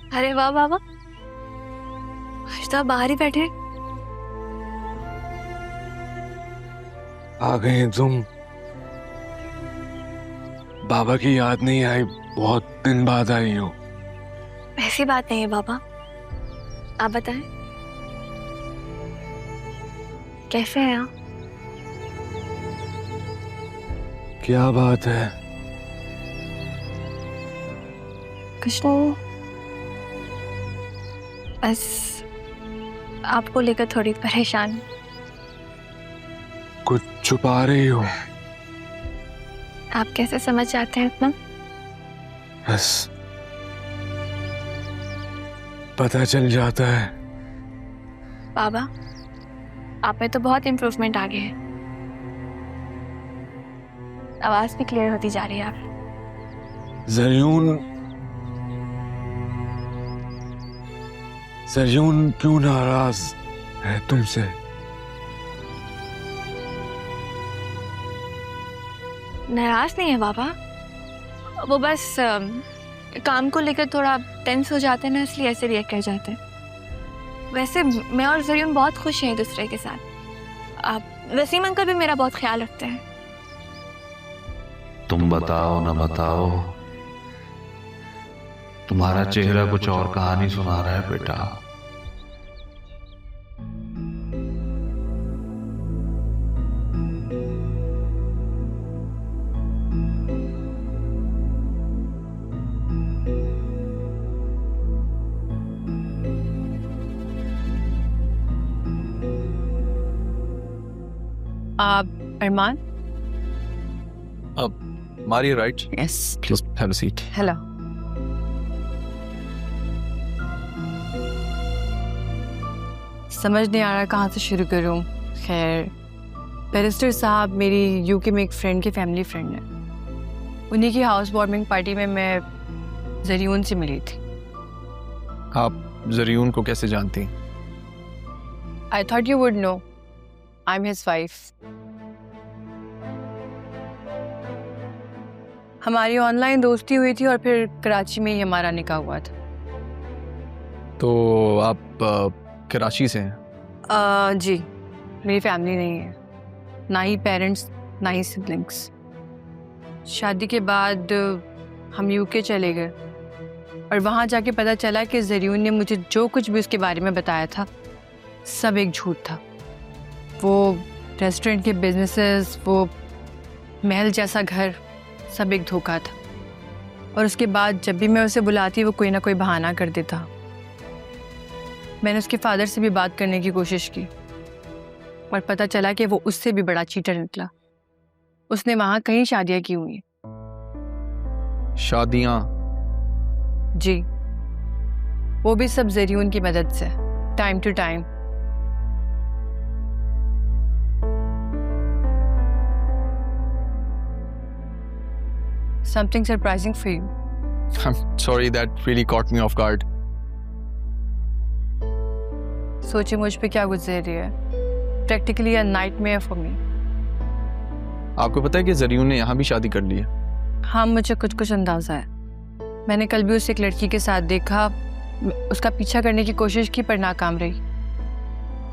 अरे वाह वाह वाह, आज तो आप बाहर ही बैठे हैं। आ गए तुम। बाबा की याद नहीं आई? बहुत दिन बाद आई हो। ऐसी बात नहीं है बाबा, आप बताएं कैसे हैं आप? क्या बात है? कुछ नहीं, बस आपको लेकर थोड़ी परेशान हूं। कुछ छुपा रही हो? आप कैसे समझ जाते हैं इतना? बस पता चल जाता है। बाबा, आप में तो बहुत इम्प्रूवमेंट आ गया है, आवाज भी क्लियर होती जा रही है आप। जरयून क्यों नाराज है तुमसे? नाराज नहीं है बाबा, वो बस काम को लेकर थोड़ा टेंस हो जाते हैं ना, इसलिए ऐसे रिएक्ट कर जाते हैं। वैसे मैं और जरीन बहुत खुश हैं एक दूसरे के साथ। आप वसीम अंकल भी मेरा बहुत ख्याल रखते हैं। तुम बताओ ना बताओ, तुम्हारा चेहरा कुछ और कहानी सुना रहा है बेटा। आप अरमान? Maria, right? Yes, Please have a seat. Hello. समझ नहीं आ रहा कहाँ से शुरू करूँ। खैर, बैरिस्टर साहब मेरी यूके में एक फ्रेंड की फैमिली फ्रेंड है। उन्हीं की हाउस वार्मिंग पार्टी में मैं जरीन से मिली थी। आप जरीन को कैसे जानती? I thought you would know, I am his wife. हमारी ऑनलाइन दोस्ती हुई थी और फिर कराची में ही हमारा निकाह हुआ था। तो आप कराची से हैं? जी, मेरी फैमिली नहीं है, ना ही पेरेंट्स ना ही सिबलिंग्स। शादी के बाद हम यूके चले गए और वहाँ जाके पता चला कि जरीन ने मुझे जो कुछ भी उसके बारे में बताया था सब एक झूठ था। वो रेस्टोरेंट के बिजनेसेस, वो महल जैसा घर, सब एक धोखा था। और उसके बाद जब भी मैं उसे बुलाती वो कोई ना कोई बहाना कर देता। मैंने उसके फादर से भी बात करने की कोशिश की और पता चला कि वो उससे भी बड़ा चीटर निकला। उसने वहाँ कई शादियाँ की हुई। शादियाँ? जी, वो भी सब जरीन की मदद से, time to time. Something surprising for you. I'm sorry, that really caught me off guard. सोचे मुझ पे क्या गुजर रही है। Practically a nightmare for me. आपको पता है कि जरीन ने यहाँ भी शादी कर ली है? हाँ, मुझे कुछ कुछ अंदाजा है। मैंने कल भी उसे एक लड़की के साथ देखा, उसका पीछा करने की कोशिश की पर नाकाम रही।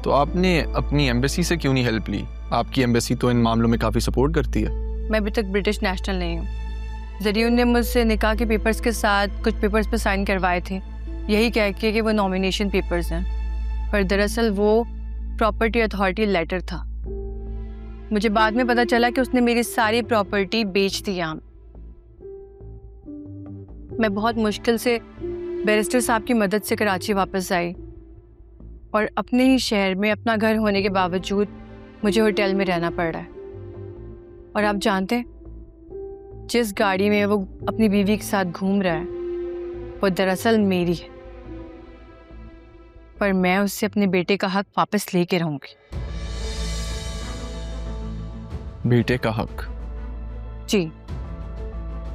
तो आपने अपनी एम्बेसी से क्यों नहीं हेल्प ली? आपकी एम्बेसी तो इन मामलों में काफ़ी सपोर्ट करती है। मैं अभी तक ब्रिटिश नेशनल नहीं हूँ। जरीन ने मुझसे निकाह के पेपर्स के साथ कुछ पेपर्स पे साइन करवाए थे, यही कह के कि वो नॉमिनेशन पेपर्स हैं, पर दरअसल वो प्रॉपर्टी अथॉरिटी लेटर था। मुझे बाद में पता चला कि उसने मेरी सारी प्रॉपर्टी बेच दी यहाँ। मैं बहुत मुश्किल से बैरिस्टर साहब की मदद से कराची वापस आई और अपने ही शहर में अपना घर होने के बावजूद मुझे होटल में रहना पड़ रहा है। और आप जानते हैं, जिस गाड़ी में वो अपनी बीवी के साथ घूम रहा है वो दरअसल मेरी है, पर मैं उससे अपने बेटे का हक वापस लेके रहूंगी। बेटे का हक? जी,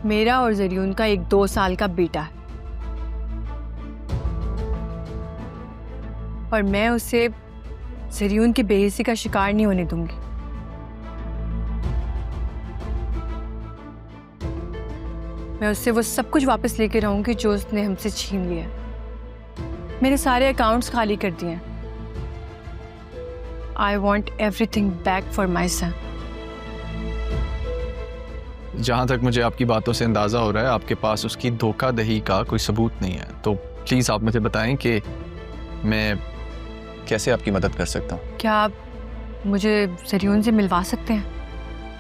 मेरा और जरीन का एक 2 साल का बेटा है और मैं उसे जरीन की बेइज्जती का शिकार नहीं होने दूंगी। मैं उससे वो सब कुछ वापस लेके रहूंगी जो उसने हमसे छीन लिया। मेरे सारे अकाउंट्स खाली कर दिए हैं। I want everything back for my son. जहाँ तक मुझे आपकी बातों से अंदाज़ा हो रहा है आपके पास उसकी धोखाधड़ी का कोई सबूत नहीं है, तो प्लीज़ आप मुझे बताएं कि मैं कैसे आपकी मदद कर सकता हूँ। क्या आप मुझे जरियून से मिलवा सकते हैं?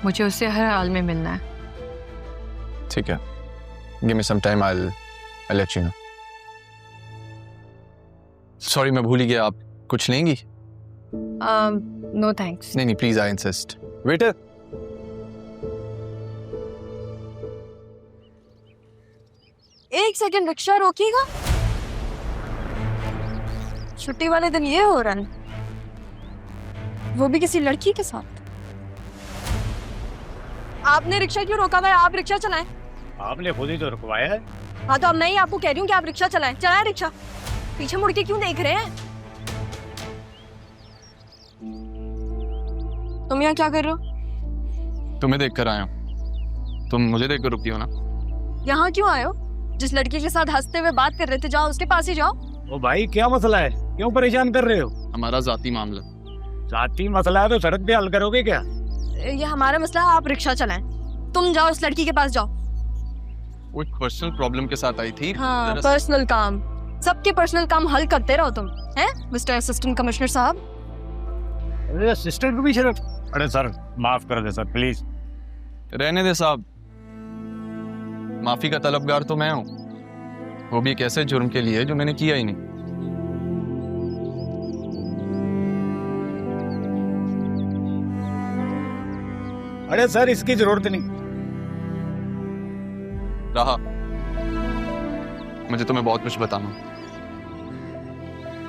मुझे उससे हर हाल में मिलना है। ठीक है, give me some time, I let you know. Sorry मैं भूल ही गया, आप कुछ लेंगी? No thanks. नहीं प्लीज, आई इंसिस्ट। वेटर, एक सेकंड, रिक्शा रोकिएगा। छुट्टी वाले दिन ये हो रहा है, वो भी किसी लड़की के साथ। आपने रिक्शा क्यों रोका? मैं आप रिक्शा चलाएं। आपने खुद ही तो रुकवाया है। हाँ तो अब मैं ही आपको कह रही हूँ कि आप रिक्शा चलाएं। चलाएं रिक्शा। पीछे मुड़ के क्यों देख रहे हैं? तुम यहाँ क्या कर रहे हो? तुम्हें देख कर आया हूँ, तुम मुझे देख कर रुकी हो ना। यहाँ क्यों आए हो? जिस लड़की के साथ हंसते हुए बात कर रहे थे, जाओ उसके पास ही जाओ। ओ भाई क्या मसला है, क्यों परेशान कर रहे हो? हमारा जाती मामला। जाती मसला है तो सड़क पे हल करोगे क्या? ये हमारा मसला है, आप रिक्शा चलाएं। तुम जाओ उस लड़की के पास जाओ। वो पर्सनल प्रॉब्लम के साथ आई थी। हाँ, पर्सनल काम। सबके पर्सनल काम हल करते रहो तुम, हैं मिस्टर असिस्टेंट कमिश्नर साहब। अरे असिस्टेंट को भी शर्म। अरे सर माफ कर दे सर प्लीज। रहने दे साहब, माफी का तलबगार तो मैं हूँ, वो भी एक ऐसे जुर्म के लिए जो मैंने किया ही नहीं। अरे सर इसकी जरूरत नहीं। रहा, मुझे तुम्हें बहुत कुछ बताना।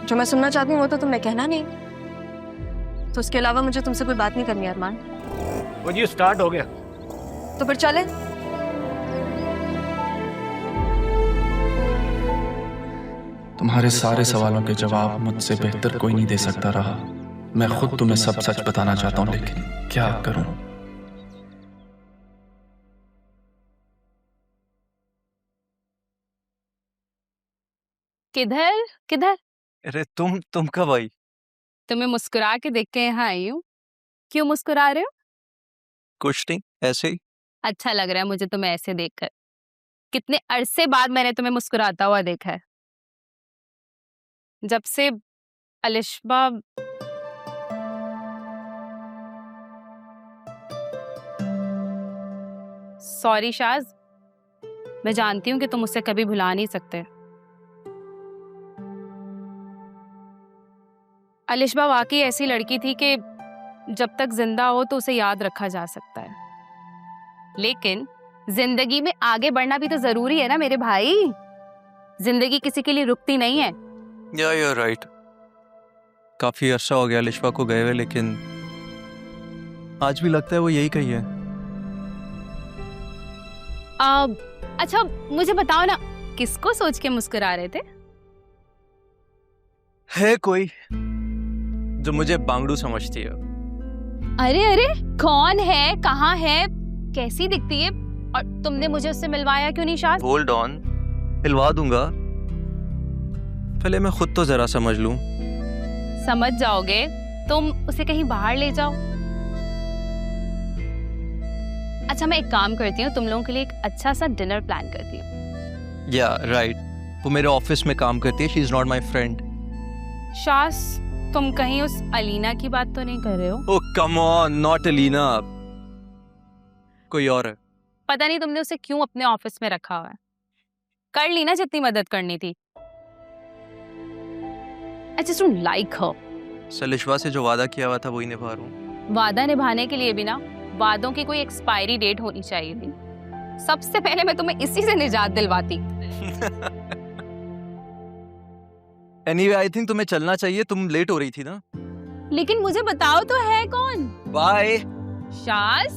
जो मैं सुनना चाहती हूँ वो तो तुमने कहना नहीं, तो उसके अलावा मुझे तुमसे कोई बात नहीं करनी अरमान। वो जी स्टार्ट हो गया। तो फिर चले। तुम्हारे सारे सवालों के जवाब मुझसे बेहतर कोई नहीं दे सकता रहा। मैं खुद तुम्हें सब सच बताना चाहता हूँ, लेकिन क्या करूं? किधर किधर? अरे तुम कब आई? तुम्हें मुस्कुरा के देख के यहाँ आई हूँ। क्यों मुस्कुरा रहे हो? कुछ नहीं, ऐसे ही। अच्छा लग रहा है मुझे तुम्हें ऐसे देखकर। कितने अरसे बाद मैंने तुम्हें मुस्कुराता हुआ देखा है। जब से अलिशबा सॉरी शाज, मैं जानती हूँ कि तुम मुझसे कभी भुला नहीं सकते। अलिशबा वाकई ऐसी लड़की थी कि जब तक जिंदा हो तो उसे याद रखा जा सकता है, लेकिन जिंदगी में आगे बढ़ना भी तो जरूरी है ना मेरे भाई। जिंदगी किसी के लिए रुकती नहीं है। या you're right। काफी अरसा हो गया अलिशबा को गए हुए, लेकिन आज भी लगता है वो यही कही है। अच्छा मुझे बताओ ना, किसको सोच के मुस्कुरा रहे थे? है कोई जो मुझे बांगड़ू समझती है। अरे अरे, कौन है, कहाँ है, कैसी दिखती है, और तुमने मुझे उससे मिलवाया क्यों नहीं शाज? होल्ड ऑन, मिलवा दूंगा, पहले मैं खुद तो जरा समझ लूं। समझ जाओगे, तुम उसे कहीं बाहर ले जाओ। अच्छा मैं एक काम करती हूँ, तुम लोगों के लिए एक अच्छा सा डिनर प्लान करती हूँ। या राइट, वो मेरे ऑफिस में काम करती है। She is not my friend. शास, तुम कहीं उस अलीना की बात तो नहीं कर रहे हो? ओह कम ऑन, नॉट अलीना, कोई और है। पता नहीं तुमने उसे क्यों अपने ऑफिस में रखा हुआ है। कर ली ना जितनी मदद करनी थी। I just don't like her। सलिशवा से जो वादा किया हुआ था वही निभा रहा हूँ। वादा निभाने के लिए भी ना वादों की कोई एक्सपायरी डेट होनी चाहिए थी। सबसे पहले मैं तुम्हें इसी से निजात दिलवाती। एनीवे आई थिंक तुम्हें चलना चाहिए, तुम लेट हो रही थी ना। लेकिन मुझे बताओ तो है कौन? Bye Shaz,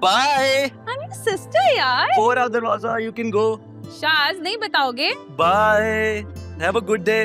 bye. I'm your sister यार। फोर आउट दरवाजा, यू कैन गो। शाज नहीं बताओगे? Bye, have a good day.